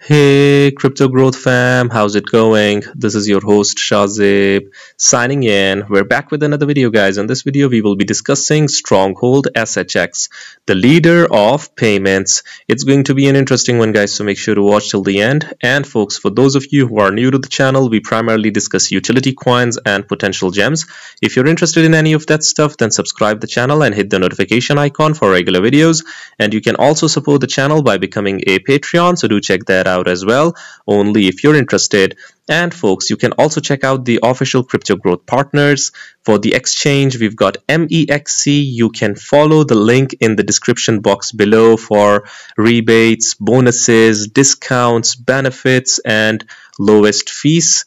Hey, Crypto Growth fam, how's it going? This is your host Shazib signing in. We're back with another video, guys. In this video, we will be discussing Stronghold SHX, the leader of payments. It's going to be an interesting one, guys, so make sure to watch till the end. And folks, for those of you who are new to the channel, we primarily discuss utility coins and potential gems. If you're interested in any of that stuff, then subscribe the channel and hit the notification icon for regular videos. And you can also support the channel by becoming a Patreon, so do check that out as well, only if you're interested. And folks, you can also check out the official Crypto Growth partners. For the exchange, we've got MEXC. You can follow the link in the description box below for rebates, bonuses, discounts, benefits, and lowest fees.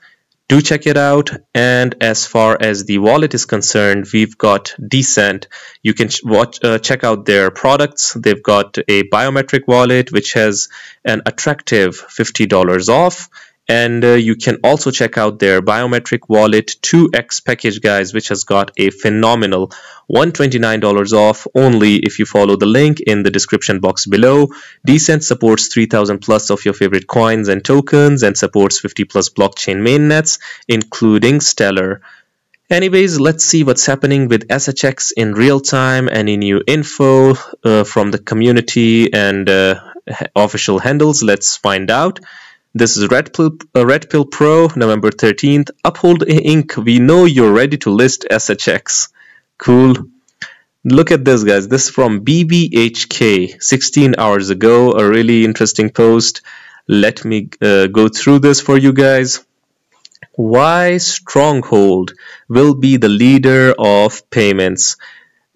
Do check it out. And as far as the wallet is concerned, we've got Decent. You can check out their products. They've got a biometric wallet which has an attractive $50 off. And you can also check out their biometric wallet 2x package, guys, which has got a phenomenal $129 off only if you follow the link in the description box below. Decent supports 3000 plus of your favorite coins and tokens and supports 50 plus blockchain mainnets, including Stellar. Anyways, let's see what's happening with SHX in real time. Any new info from the community and official handles? Let's find out. This is Red Pill Pro, November 13th. Uphold Inc. We know you're ready to list SHX. Cool. Look at this, guys. This is from BBHK 16 hours ago. A really interesting post. Let me go through this for you guys. Why Stronghold will be the leader of payments?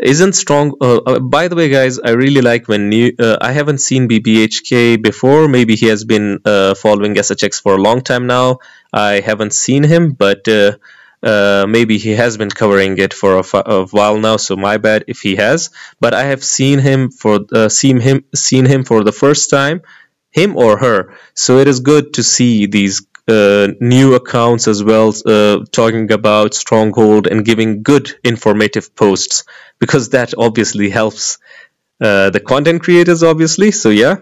Isn't by the way, guys, I really like when I haven't seen BBHK before. Maybe he has been following SHX for a long time now. I haven't seen him, but maybe he has been covering it for a while now, so my bad if he has. But I have seen him for seen him for the first time, him or her. So it is good to see these new accounts as well, talking about Stronghold and giving good informative posts, because that obviously helps the content creators, obviously. So yeah,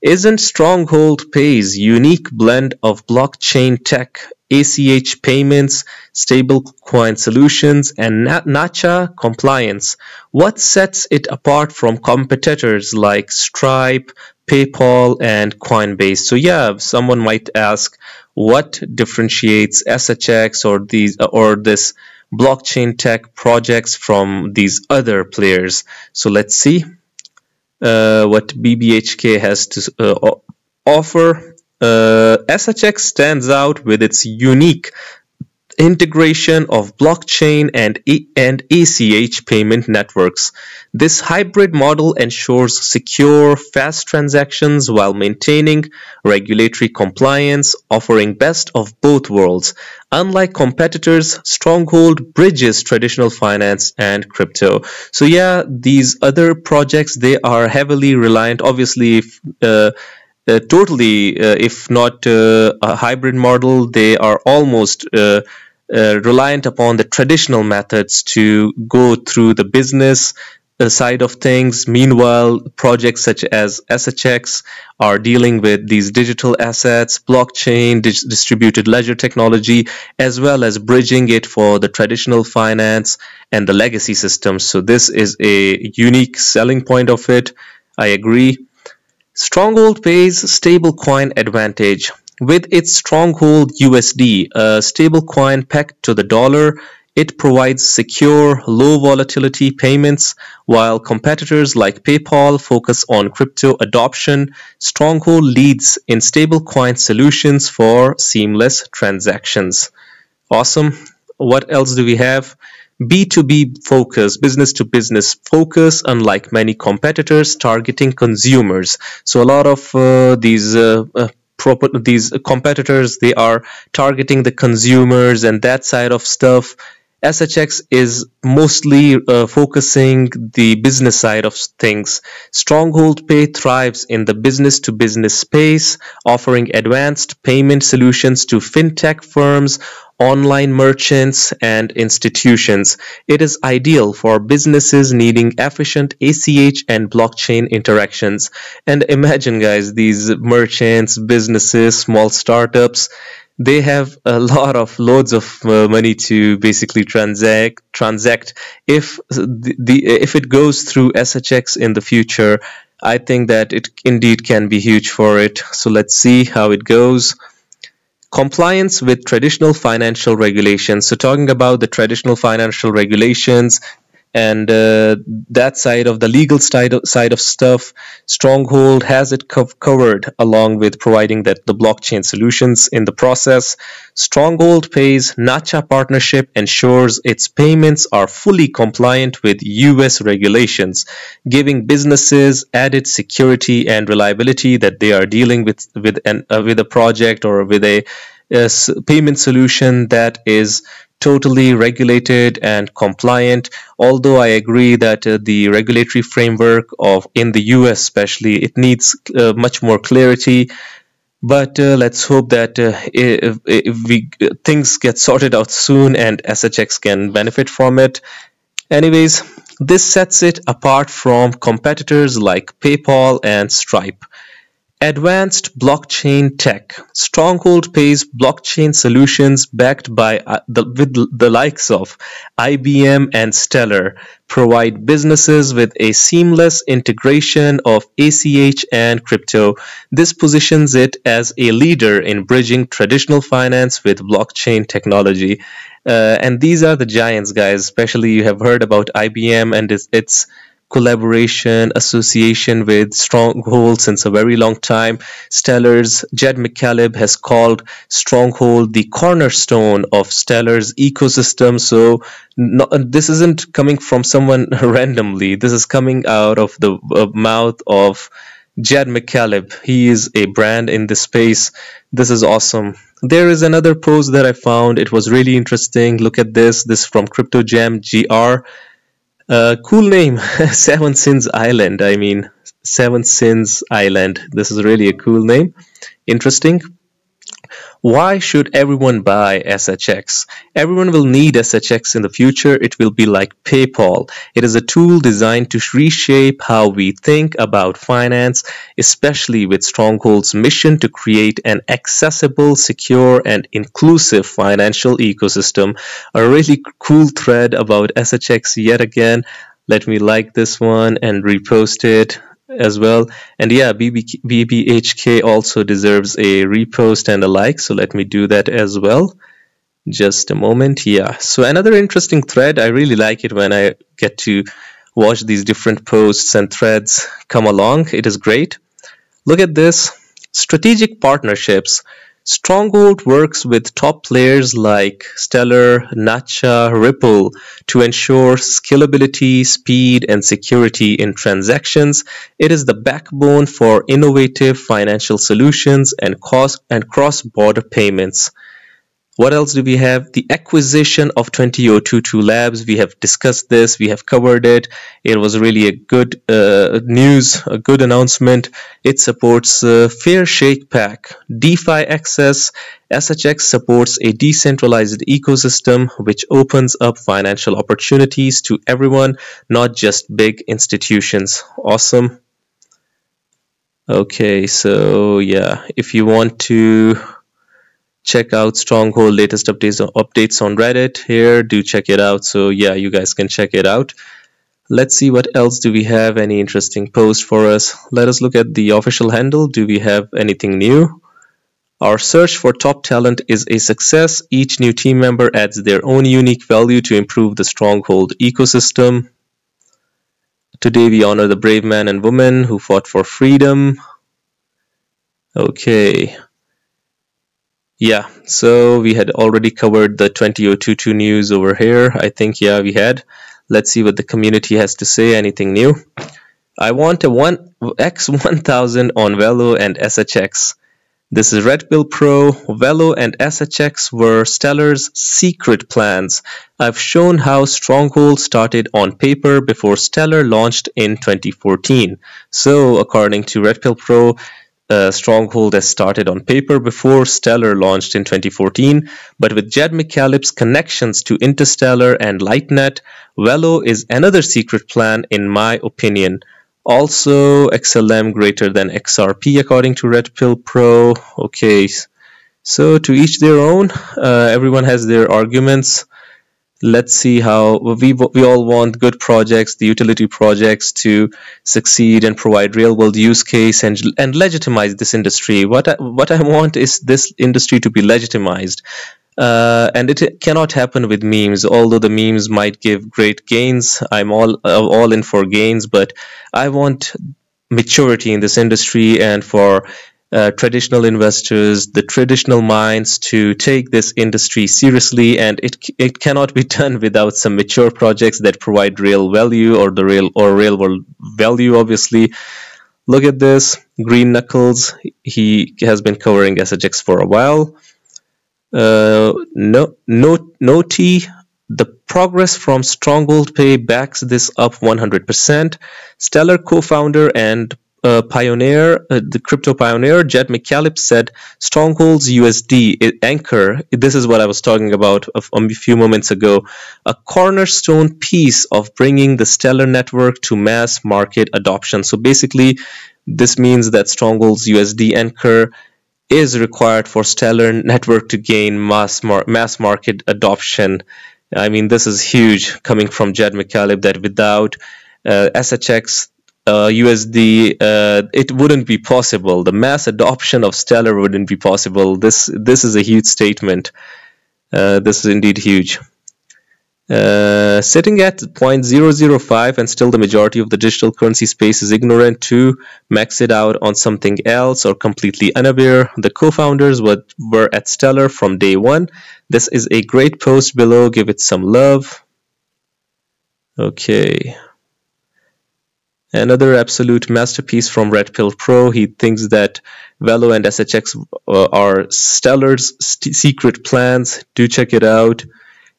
isn't Stronghold Pay's unique blend of blockchain tech, ACH payments, stablecoin solutions, and NACHA compliance what sets it apart from competitors like Stripe, PayPal, and Coinbase? So yeah, someone might ask, what differentiates SHX or this blockchain tech projects from these other players? So let's see what BBHK has to offer. SHX stands out with its unique integration of blockchain and ACH payment networks. This hybrid model ensures secure, fast transactions while maintaining regulatory compliance, offering best of both worlds. Unlike competitors, Stronghold bridges traditional finance and crypto. So yeah, these other projects, they are heavily reliant, obviously, if not a hybrid model, they are almost reliant upon the traditional methods to go through the business side of things. Meanwhile, projects such as SHX are dealing with these digital assets, blockchain, distributed ledger technology, as well as bridging it for the traditional finance and the legacy systems. So this is a unique selling point of it. I agree. Stronghold Pay's stablecoin advantage. With its Stronghold USD, a stablecoin pegged to the dollar, it provides secure, low volatility payments. While competitors like PayPal focus on crypto adoption, Stronghold leads in stablecoin solutions for seamless transactions. Awesome. What else do we have? B2B focus, business to business focus, unlike many competitors targeting consumers. So a lot of these competitors, they are targeting the consumers and that side of stuff. SHX is mostly focusing the business side of things. Stronghold Pay thrives in the business-to-business space, offering advanced payment solutions to fintech firms, online merchants, and institutions. It is ideal for businesses needing efficient ACH and blockchain interactions. And imagine, guys, these merchants, businesses, small startups, they have a lot of loads of money to basically transact. If if it goes through SHX in the future, I think that it indeed can be huge for it. So let's see how it goes. Compliance with traditional financial regulations. So talking about the traditional financial regulations and that side of the legal side of stuff, Stronghold has it covered, along with providing that the blockchain solutions in the process. Stronghold Pay's NACHA partnership ensures its payments are fully compliant with US regulations, giving businesses added security and reliability that they are dealing with a project or with a payment solution that is totally regulated and compliant. Although I agree that the regulatory framework of in the US especially, it needs much more clarity. But let's hope that if things get sorted out soon and SHX can benefit from it. Anyways, this sets it apart from competitors like PayPal and Stripe. Advanced blockchain tech. Stronghold Pay's blockchain solutions, backed by with the likes of IBM and Stellar, provide businesses with a seamless integration of ACH and crypto. This positions it as a leader in bridging traditional finance with blockchain technology. And these are the giants, guys. Especially you have heard about IBM and its collaboration, association with Stronghold since a very long time. Stellar's Jed McCaleb has called Stronghold the cornerstone of Stellar's ecosystem. So this isn't coming from someone randomly. This is coming out of the mouth of Jed McCaleb. He is a brand in this space. This is awesome. There is another post that I found. It was really interesting. Look at this. This is from CryptoJam GR. Cool name, Seven Sins Island. I mean, Seven Sins Island. This is really a cool name. Interesting. Why should everyone buy SHX? Everyone will need SHX in the future. It will be like PayPal. It is a tool designed to reshape how we think about finance, especially with Stronghold's mission to create an accessible, secure, and inclusive financial ecosystem. A really cool thread about SHX yet again. Let me like this one and repost it as well. And yeah, BBHK also deserves a repost and a like, so let me do that as well. Just a moment. Yeah, so another interesting thread. I really like it when I get to watch these different posts and threads come along. It is great. Look at this. Strategic partnerships. Stronghold works with top players like Stellar, NACHA, Ripple to ensure scalability, speed, and security in transactions. It is the backbone for innovative financial solutions and cross-border payments. What else do we have? The acquisition of 20022 Labs. We have discussed this. We have covered it. It was really a good news, a good announcement. It supports Fair Shake Pack, DeFi access. SHX supports a decentralized ecosystem which opens up financial opportunities to everyone, not just big institutions. Awesome. Okay, so yeah, if you want to check out Stronghold latest updates on Reddit here, do check it out. So yeah, you guys can check it out. Let's see what else do we have. Any interesting post for us? Let us look at the official handle. Do we have anything new? Our search for top talent is a success. Each new team member adds their own unique value to improve the Stronghold ecosystem. Today we honor the brave man and woman who fought for freedom. Okay. Yeah, so we had already covered the 20022 news over here. I think, yeah, we had. Let's see what the community has to say. Anything new? I want a X1000 on VELO and SHX. This is Red Pill Pro, VELO, and SHX were Stellar's secret plans. I've shown how Stronghold started on paper before Stellar launched in 2014. So, according to Red Pill Pro, Stronghold has started on paper before Stellar launched in 2014, but with Jed McCaleb's connections to Interstellar and LightNet, VELO is another secret plan in my opinion. Also, XLM greater than XRP according to Red Pill Pro. Okay, so to each their own. Everyone has their arguments. Let's see how we all want good projects, the utility projects, to succeed and provide real-world use case and legitimize this industry. What I want is this industry to be legitimized. And it cannot happen with memes. Although the memes might give great gains, I'm all in for gains, but I want maturity in this industry and for traditional investors, the traditional minds, to take this industry seriously, and it cannot be done without some mature projects that provide real value or real world value. Obviously, look at this, Green Knuckles. He has been covering SHX for a while. Noti, the progress from Stronghold Pay backs this up 100%. Stellar co-founder and pioneer, the crypto pioneer, Jed McCaleb said Stronghold's USD anchor, this is what I was talking about a few moments ago, a cornerstone piece of bringing the Stellar network to mass market adoption. So basically, this means that Stronghold's USD anchor is required for Stellar network to gain mass market adoption. I mean, this is huge coming from Jed McCaleb, that without SHX USD, it wouldn't be possible. The mass adoption of Stellar wouldn't be possible. This is a huge statement. This is indeed huge. Sitting at 0.005, and still the majority of the digital currency space is ignorant to max it out on something else or completely unaware. The co-founders were at Stellar from day one. This is a great post below. Give it some love. Okay. Another absolute masterpiece from Red Pill Pro. He thinks that VELO and SHX are Stellar's secret plans. Do check it out.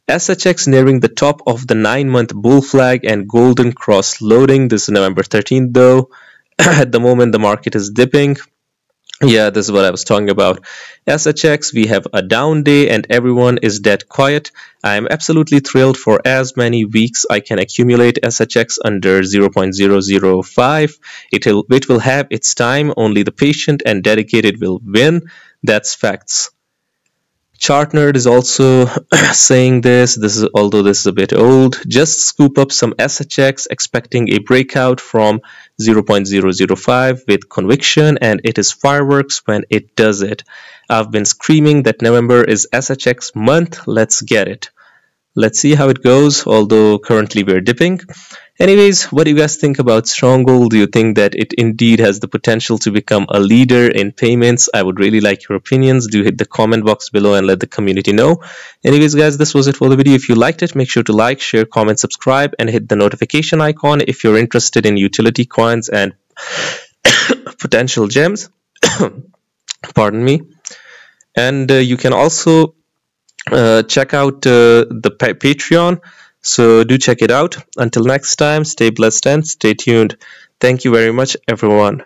SHX nearing the top of the 9-month bull flag and golden cross loading. This is November 13th though. At the moment the market is dipping. Yeah, this is what I was talking about. SHX, we have a down day and everyone is dead quiet. I am absolutely thrilled for as many weeks I can accumulate SHX under 0.005. It will have its time. Only the patient and dedicated will win. That's facts. Chartnerd is also saying this. Although this is a bit old. Just scoop up some SHX, expecting a breakout from 0.005 with conviction, and it is fireworks when it does it. I've been screaming that November is SHX month. Let's get it. Let's see how it goes, although currently we're dipping. Anyways, what do you guys think about Stronghold? Do you think that it indeed has the potential to become a leader in payments? I would really like your opinions. Do hit the comment box below and let the community know. Anyways, guys, this was it for the video. If you liked it, make sure to like, share, comment, subscribe, and hit the notification icon if you're interested in utility coins and potential gems. Pardon me. And you can also check out the Patreon. So do check it out. Until next time, stay blessed and stay tuned. Thank you very much, everyone.